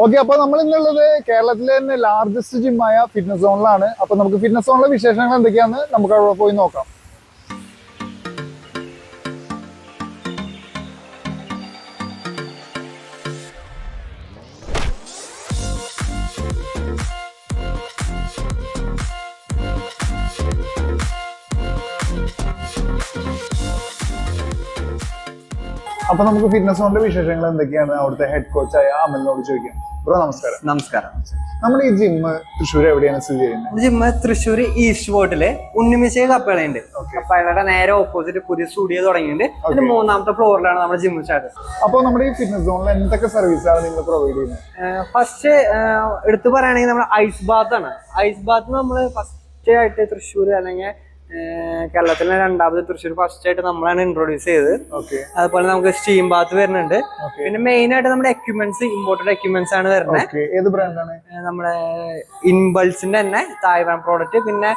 Okay, അപ്പൊ നമ്മൾ ഇന്നുള്ളത് കേരളത്തിലെ തന്നെ ലാർജസ്റ്റ് ജിമ്മായ ഫിറ്റ്നസ് സോണിലാണ്. അപ്പൊ നമുക്ക് ഫിറ്റ്നസ് സോണിലെ വിശേഷങ്ങൾ എന്തൊക്കെയാന്ന് നമുക്ക് അവിടെ പോയി നോക്കാം. അപ്പൊ നമുക്ക് ഫിറ്റ്നസ് സോണിന്റെ വിശേഷങ്ങൾ എന്തൊക്കെയാണ് അവിടുത്തെ ഹെഡ് കോച്ചായ അമലിനോട് ചോദിക്കാം. ബ്രോ നമസ്കാരം. നമസ്കാരം. നമ്മൾ ഈ ജിമ്മ് തൃശ്ശൂർ എവിടെയാണ് സ്ഥിതി ചെയ്യുന്നത്? ജിമ്മ് തൃശ്ശൂർ ഈസ്റ്റ് ഫോർട്ടില് ഉണ്ണിമിശ കപ്പകളുണ്ട്. കപ്പകളുടെ നേരെ ഓപ്പോസിറ്റ് പുതിയ സ്റ്റുഡിയോ തുടങ്ങിയിട്ടുണ്ട്. അതിന്റെ 3ാമത്തെ ഫ്ലോറിലാണ് നമ്മുടെ ജിമ്മ് സ്റ്റാർട്ട്. അപ്പോൾ നമ്മുടെ ഈ ഫിറ്റ്നസ് സോണിൽ എന്തൊക്കെ സർവീസാണ് നിങ്ങൾ പ്രൊവൈഡ് ചെയ്യുന്നത്? ഫസ്റ്റ് എടുത്തു പറയുകയാണെങ്കിൽ നമ്മുടെ ഐസ് ബാത്ത് ആണ്. ഐസ് ബാത്ത് നമ്മൾ ഫസ്റ്റ് ആയിട്ട് തൃശ്ശൂർ അല്ലെങ്കിൽ കേരളത്തിലെ 2ാമത് തൃശ്ശൂർ ഫസ്റ്റ് ആയിട്ട് നമ്മളാണ് ഇൻട്രൊഡ്യൂസ് ചെയ്തത്. അതുപോലെ നമുക്ക് സ്റ്റീം ബാത്ത് വരുന്നുണ്ട്. പിന്നെ മെയിൻ ആയിട്ട് നമ്മുടെ എക്യുപ്മെന്റ്സ് ഇമ്പോർട്ടഡ് എക്യുപ്മെന്റ്സ് ആണ് വരുന്നത്. ഏത് ബ്രാൻഡാണ്? നമ്മുടെ ഇൻബൾസിന്റെ തന്നെ തായ്വാൻ പ്രോഡക്റ്റ്, പിന്നെ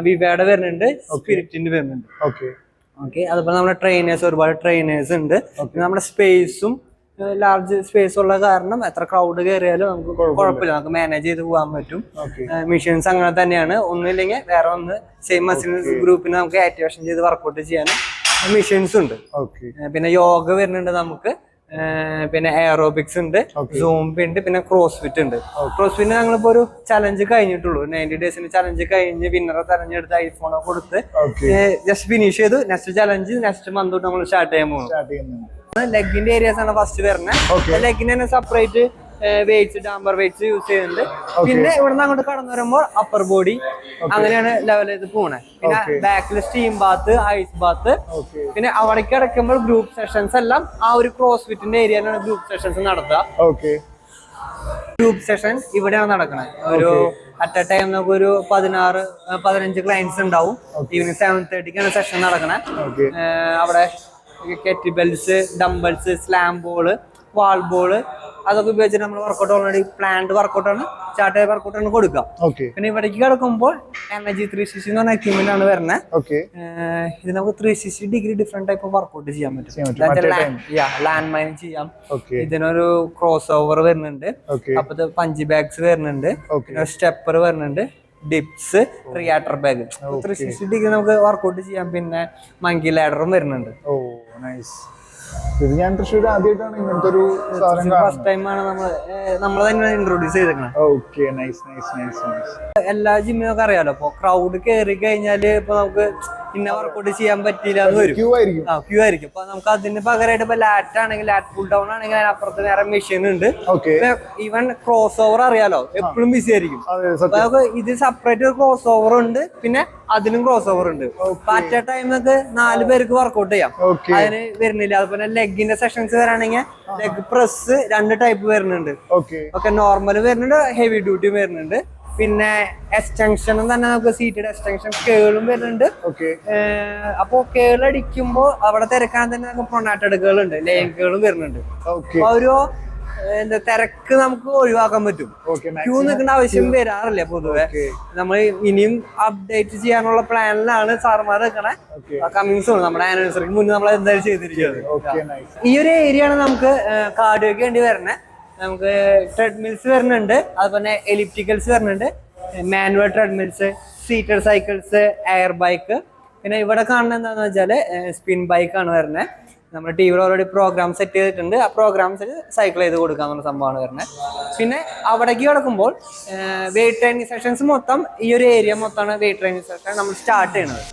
വിവയുടെ വരുന്നുണ്ട്, സ്പിരിറ്റിന്റെ വരുന്നുണ്ട്. ഓക്കെ, അതുപോലെ നമ്മുടെ ട്രെയിനേഴ്സ്, ഒരുപാട് ട്രെയിനേഴ്സ് ഉണ്ട്. പിന്നെ നമ്മുടെ സ്പേസും ലാർജ് സ്പേസ് ഉള്ള കാരണം എത്ര ക്രൗഡ് കയറിയാലും നമുക്ക് കുഴപ്പമില്ല, നമുക്ക് മാനേജ് ചെയ്ത് പോകാൻ പറ്റും. മെഷീൻസ് അങ്ങനെ തന്നെയാണ്. ഒന്നുമില്ലെങ്കിൽ വേറെ ഒന്ന് സെയിം മസിൽ ഗ്രൂപ്പിന് നമുക്ക് ആക്ടിവേഷൻ ചെയ്ത് വർക്കൗട്ട് ചെയ്യാൻ മെഷീൻസ് ഉണ്ട്. പിന്നെ യോഗ വരുന്നുണ്ട് നമുക്ക്, പിന്നെ എയറോബിക്സ് ഉണ്ട്, സൂംബി ഉണ്ട്, പിന്നെ ക്രോസ് ഫിറ്റ് ഉണ്ട്. ക്രോസ് ഫിറ്റ് ഞങ്ങളിപ്പോ ഒരു ചലഞ്ച് കഴിഞ്ഞിട്ടുള്ളൂ. 90 ഡേയ്സിന് ചലഞ്ച് കഴിഞ്ഞ് വിന്നറെ തെരഞ്ഞെടുത്ത് ഐഫോണൊക്കെ കൊടുത്ത് ജസ്റ്റ് ഫിനിഷ് ചെയ്തു. നെക്സ്റ്റ് ചലഞ്ച് നെക്സ്റ്റ് മന്ത് തൊട്ട് നമ്മൾ സ്റ്റാർട്ട് ചെയ്യാൻ പോകും. ലെഗിന്റെ ഏരിയാസ് ആണ് ഫസ്റ്റ് വരുന്നത്. ലെഗിന് തന്നെ separate weights, damper weights use ചെയ്യുന്നുണ്ട്. പിന്നെ ഇവിടുന്ന് അങ്ങോട്ട് കടന്നു വരുമ്പോൾ അപ്പർ ബോഡി, അങ്ങനെയാണ് ലെവൽ ചെയ്ത് പോണേ. പിന്നെ ബാക്കിൽ സ്റ്റീം ബാത്ത്, ഐസ് ബാത്ത്. പിന്നെ അവിടേക്ക് കിടക്കുമ്പോൾ ഗ്രൂപ്പ് സെഷൻസ് എല്ലാം ആ ഒരു ക്രോസ് ഫിറ്റിന്റെ ഏരിയയിലാണ് ഗ്രൂപ്പ് സെഷൻസ് നടത്തുക. ഗ്രൂപ്പ് സെഷൻ ഇവിടെയാണ് നടക്കുന്നത്. ഒരു അറ്റ് എ ടൈം നമുക്ക് ഒരു 16-15 ക്ലയൻസ് ഉണ്ടാവും. ഈവനിങ് 7:30ക്കാണ് സെഷൻ നടക്കണേ. അവിടെ കെറ്റി ബെൽസ്, ഡംബിൾസ്, സ്ലാം ബോള്, വാൾ ബോള്, അതൊക്കെ ഉപയോഗിച്ചിട്ട് നമ്മൾ വർക്കൗട്ട് ഓൾറെഡി പ്ലാൻഡ് വർക്കൗട്ടാണ്, സ്റ്റാർട്ട് ചെയ്ത വർക്കൗട്ടാണ് കൊടുക്കുക. പിന്നെ ഇവിടേക്ക് കിടക്കുമ്പോൾ എനർജി 360 എന്ന് പറഞ്ഞ എക്യുപ്മെന്റ് ആണ് വരുന്നത്. ഇത് നമുക്ക് 360 degree different type of workout ചെയ്യാൻ പറ്റും. ലാൻഡ് മൈൻ ചെയ്യാം. ഇതിനൊരു ക്രോസ് ഓവർ വരുന്നുണ്ട്, അപ്പത്തെ പഞ്ച് ബാഗ്സ് വരുന്നുണ്ട്, പിന്നെ സ്റ്റെപ്പർ വരുന്നുണ്ട്, ഡിപ്സ്, റിയാക്ടർ ബാഗ്. 360 ഡിഗ്രി നമുക്ക് വർക്കൗട്ട് ചെയ്യാം. പിന്നെ മങ്കി ലാഡറും വരുന്നുണ്ട്. ഇത് ഞാൻ തൃശ്ശൂർ ആദ്യമായിട്ടാണ് ഇങ്ങനത്തെ ഒരു ഫസ്റ്റ് ടൈമാണ് നമ്മൾ തന്നെ ഇൻട്രൊഡ്യൂസ് ചെയ്തേക്കണത്. എല്ലാ ജിമ്മിനൊക്കെ അറിയാലോ, ഇപ്പൊ ക്രൗഡ് കയറി കഴിഞ്ഞാല് ഇപ്പൊ നമുക്ക് പിന്നെ വർക്കൗട്ട് ചെയ്യാൻ പറ്റില്ല, ക്യൂ ആയിരിക്കും. അപ്പൊ നമുക്ക് അതിന് പകരമായിട്ട് ഇപ്പൊ ലാറ്റ് ആണെങ്കിൽ, ലാറ്റ് പുൾ ഡൗൺ ആണെങ്കിൽ അതിനപ്പുറത്ത് വേറെ മെഷീൻ ഉണ്ട്. ഈവൻ ക്രോസ് ഓവർ അറിയാലോ, എപ്പോഴും ബിസി ആയിരിക്കും. അപ്പൊ ഇത് സെപ്പറേറ്റ് ക്രോസ് ഓവർ ഉണ്ട്, പിന്നെ അതിലും ക്രോസ് ഓവർ ഉണ്ട്. അറ്റ് എ ടൈം നമുക്ക് 4 പേർക്ക് വർക്കൗട്ട് ചെയ്യാം. അതിന് വരുന്നില്ല. അതുപോലെ ലെഗിന്റെ സെഷൻസ് വരാണെങ്കിൽ ലെഗ് പ്രസ് 2 ടൈപ്പ് വരുന്നുണ്ട്. ഓക്കെ, നോർമൽ വരുന്നുണ്ട്, ഹെവി ഡ്യൂട്ടി വരുന്നുണ്ട്. പിന്നെ എക്സ്റ്റൻഷനും തന്നെ നമുക്ക് സീറ്റഡ് എക്സ്റ്റൻഷൻ കേളും വരുന്നുണ്ട്. അപ്പൊ കേൾ അടിക്കുമ്പോ അവിടെ തിരക്കാൻ തന്നെ നമുക്ക് പ്രൊണാറ്റഡ് കേൾ ഉണ്ട്, ലൈൻ കേളും വരുന്നുണ്ട്. അപ്പൊ ഒരു എന്താ തിരക്ക് നമുക്ക് ഒഴിവാക്കാൻ പറ്റും. ക്യൂ നിൽക്കേണ്ട ആവശ്യം വരാറില്ല പൊതുവെ. നമ്മൾ ഇനിയും അപ്ഡേറ്റ് ചെയ്യാനുള്ള പ്ലാനിലാണ് സാർമാർ നിൽക്കണേ. കമ്മിങ് സൂൺ, നമ്മുടെ ആനിവേഴ്സറിക്ക് മുന്നേ നമ്മൾ എന്തായാലും ചെയ്തിരിക്കുന്നത്. ഈ ഒരു ഏരിയ ആണ് നമുക്ക് കാർഡിയോക്ക് വേണ്ടി വരുന്നത്. നമുക്ക് ട്രെഡ്മിൽസ് വരുന്നുണ്ട്, അതുപോലെ എലിപ്റ്റിക്കൽസ് വരുന്നുണ്ട്, manual treadmills, seated cycles, air bike. പിന്നെ ഇവിടെ കാണുന്നത് എന്താണെന്ന് വെച്ചാൽ സ്പിൻ ബൈക്കാണ് വരുന്നത്. നമ്മുടെ ടിവിയിൽ ഓൾറെഡി പ്രോഗ്രാം സെറ്റ് ചെയ്തിട്ടുണ്ട്. ആ പ്രോഗ്രാംസിൽ സൈക്കിൾ ചെയ്ത് കൊടുക്കാന്നുള്ള സംഭവമാണ് വരുന്നത്. പിന്നെ അവിടേക്ക് കിടക്കുമ്പോൾ വെയിറ്റ് ട്രെയിനിങ് സെഷൻസ് മൊത്തം ഈ ഒരു ഏരിയ മൊത്തമാണ് വെയിറ്റ് ട്രെയിനിങ് സെഷൻ നമ്മൾ സ്റ്റാർട്ട് ചെയ്യുന്നത്.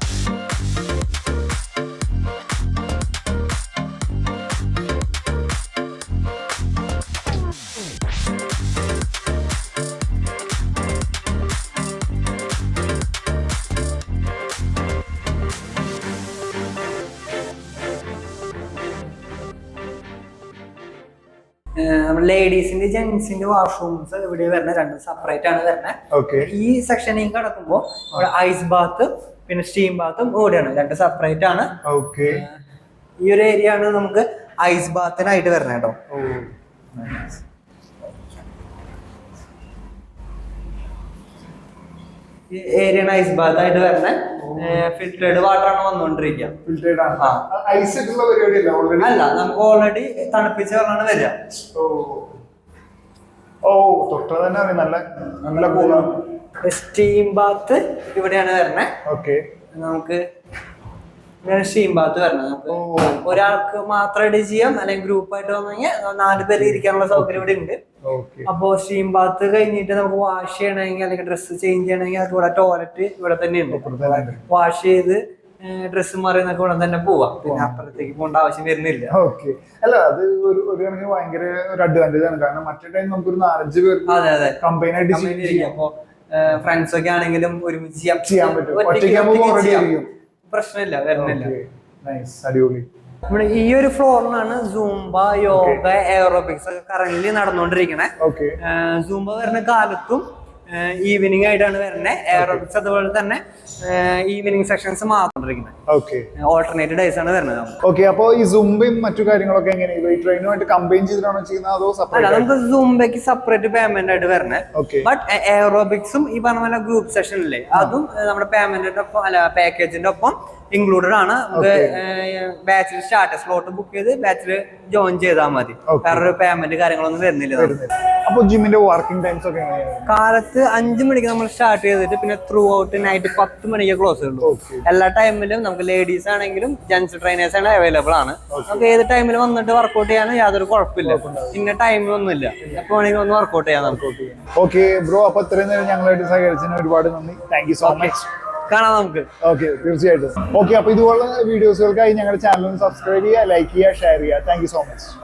ലേഡീസിന്റെ ജെന്റ്സിന്റെ വാഷ്റൂംസ് ഇവിടെ വരുന്നത് 2 സെപ്പറേറ്റ് ആണ് വരുന്നത്. ഈ സെക്ഷനിൽ കിടക്കുമ്പോൾ ഇവിടെ ഐസ് ബാത്ത് പിന്നെ സ്റ്റീം ബാത്തും ഇവിടെയാണ്, 2 സെപ്പറേറ്റ് ആണ്. ഈ ഒരു ഏരിയ ആണ് നമുക്ക് ഐസ് ബാത്തിനായിട്ട് വരുന്നത് കേട്ടോ. ഏരിയ ഐസ് ബാത്ത് ആയിട്ട് വരുന്നത്. ഫിൽറ്റേർഡ് വാട്ടർ ആണ് വന്നുകൊണ്ടിരിക്കുക. അല്ല, നമുക്ക് ഓൾറെഡി തണുപ്പിച്ച വെള്ളമാണ് വരിക. തൊട്ട് തന്നെ അറിയാം, നല്ല നല്ല കൂളാണ്. സ്റ്റീം ബാത്ത് ഇവിടെയാണ് വരണേ. ഓക്കെ, നമുക്ക് സ്റ്റീം ബാത്ത് വരണം. നമുക്ക് ഒരാൾക്ക് മാത്രമായിട്ട് ചെയ്യാം, അല്ലെങ്കിൽ ഗ്രൂപ്പായിട്ട് വന്നു കഴിഞ്ഞാൽ 4 പേര് ഇരിക്കാനുള്ള സൗകര്യം ഇവിടെ ഉണ്ട്. അപ്പോ സ്റ്റീം ബാത്ത് കഴിഞ്ഞിട്ട് നമുക്ക് വാഷ് ചെയ്യണമെങ്കിൽ അല്ലെങ്കിൽ ഡ്രസ്സ് ചേഞ്ച് ചെയ്യണമെങ്കിൽ അത് ഇവിടെ ടോയ്ലറ്റ് ഇവിടെ തന്നെ ഉണ്ട്. വാഷ് ചെയ്ത് ഡ്രസ്സ് മാറിയെന്നൊക്കെ ഇവിടെ തന്നെ പോവാം. പിന്നെ അപ്പുറത്തേക്ക് പോകേണ്ട ആവശ്യം വരുന്നില്ല. ഓക്കെ, അല്ല അത് ഒരു കണക്കിന് ഭയങ്കര ഒരു അഡ്വാൻറ്റേജ് ആണ്. കാരണം മറ്റേ ടൈം നമുക്കൊരു 4-5 പേർക്ക് അതെ കമ്പൈൻ ആയിട്ട് അപ്പൊ ഫ്രണ്ട്സ് ഒക്കെ ആണെങ്കിലും ഒരുമിച്ച് ചെയ്യാൻ പറ്റും. പ്രശ്നമില്ല, വരുന്നില്ല. അടിപൊളി. നമ്മുടെ ഈ ഒരു ഫ്ലോറിലാണ് സൂംബ, യോഗ, എയറോബിക്സ് ഒക്കെ കറന്റ് നടന്നുകൊണ്ടിരിക്കണേ. സൂംബ വരുന്ന കാലത്തും ഈവനിങ് ആയിട്ടാണ് വരുന്നത്. എയറോബിക്സ് അതുപോലെ തന്നെ ഈവനിങ് സെക്ഷൻസ് മാത്രം ഓൾട്ടർനേറ്റ് ഡേയ്സ് ആണ് വരുന്നത്. ഓക്കെ, അപ്പൊ ഈ സൂംബയും മറ്റു കാര്യങ്ങളൊക്കെ എങ്ങനെയാണ് ഈ ട്രെയിനുമായിട്ട് കമ്പൈൻ ചെയ്തിട്ടാണോ ചെയ്യുന്നത്, അതോ അല്ല നമുക്ക് സൂംബയ്ക്ക് സെപ്പറേറ്റ് പേയ്മെന്റ് ആയിട്ട് വരുന്നത്. ബട്ട് എയറോബിക്സും ഈ പറഞ്ഞ പോലെ ഗ്രൂപ്പ് സെഷൻ ഇല്ലേ, അതും നമ്മുടെ പേയ്മെന്റിന്റെ ഒപ്പം അല്ല പാക്കേജിന്റെ ഒപ്പം ഇൻക്ലൂഡഡ് ആണ്. നമുക്ക് ബാച്ചിൽ സ്റ്റാർട്ട് സ്ലോട്ട് ബുക്ക് ചെയ്ത് ബാച്ചിൽ ജോയിൻ ചെയ്താൽ മതി. വേറൊരു പേയ്മെന്റ് കാര്യങ്ങളൊന്നും വരുന്നില്ല. അപ്പൊ ജിമ്മിന്റെ വർക്കിംഗ് ടൈംസ് ഒക്കെ കാലത്ത് 5 മണിക്ക് നമ്മൾ സ്റ്റാർട്ട് ചെയ്തിട്ട് പിന്നെ ത്രൂ ഔട്ട് നൈറ്റ് 10 മണിക്ക് ക്ലോസ് ഉള്ളൂ. എല്ലാ ടൈമിലും നമുക്ക് ലേഡീസ് ആണെങ്കിലും ജെന്റ്സ് ട്രെയിനേഴ്സ് ആണ് അവൈലബിൾ ആണ്. നമുക്ക് ഏത് ടൈമിൽ വന്നിട്ട് വർക്ക്ഔട്ട് ചെയ്യാനും യാതൊരു കുഴപ്പമില്ല. ഇന്ന ടൈമിലൊന്നുമില്ല, എപ്പോ വേണമെങ്കിൽ ഒന്ന് വർക്ക്ഔട്ട് ചെയ്യാം നമുക്ക്. ഓക്കെ ബ്രോ, അപ്പൊ ഇത്രയും നേരം ഞങ്ങളായിട്ട് സഹകരിച്ചതിന് ഒരുപാട് നന്ദി. Thank you so much. കാണാം നമുക്ക്. ഓക്കെ, തീർച്ചയായിട്ടും. ഓക്കെ, അപ്പൊ ഇതുപോലുള്ള വീഡിയോസുകൾക്കായി ഞങ്ങളുടെ ചാനൽ സബ്സ്ക്രൈബ് ചെയ്യുക, ലൈക്ക് ചെയ്യുക, ഷെയർ ചെയ്യുക. Thank you so much.